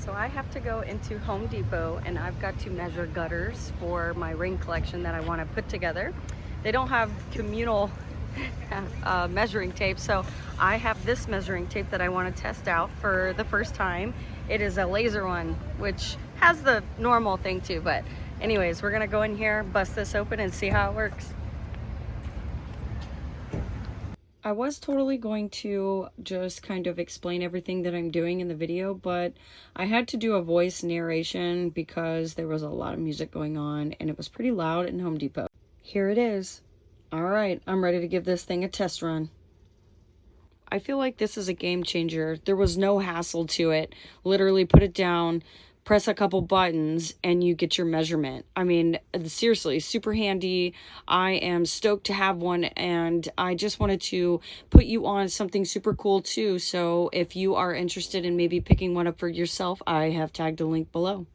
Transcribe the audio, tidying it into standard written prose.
So I have to go into Home Depot and I've got to measure gutters for my ring collection that I want to put together. They don't have communal measuring tape, so I have this measuring tape that I want to test out for the first time. It is a laser one, which has the normal thing too, but anyways, we're gonna go in here, bust this open and see how it works. I was totally going to just kind of explain everything that I'm doing in the video, but I had to do a voice narration because there was a lot of music going on and it was pretty loud in Home Depot. Here it is. All right, I'm ready to give this thing a test run. I feel like this is a game changer. There was no hassle to it. Literally put it down, press a couple buttons, and you get your measurement. I mean, seriously, super handy. I am stoked to have one, and I just wanted to put you on something super cool too. So if you are interested in maybe picking one up for yourself, I have tagged a link below.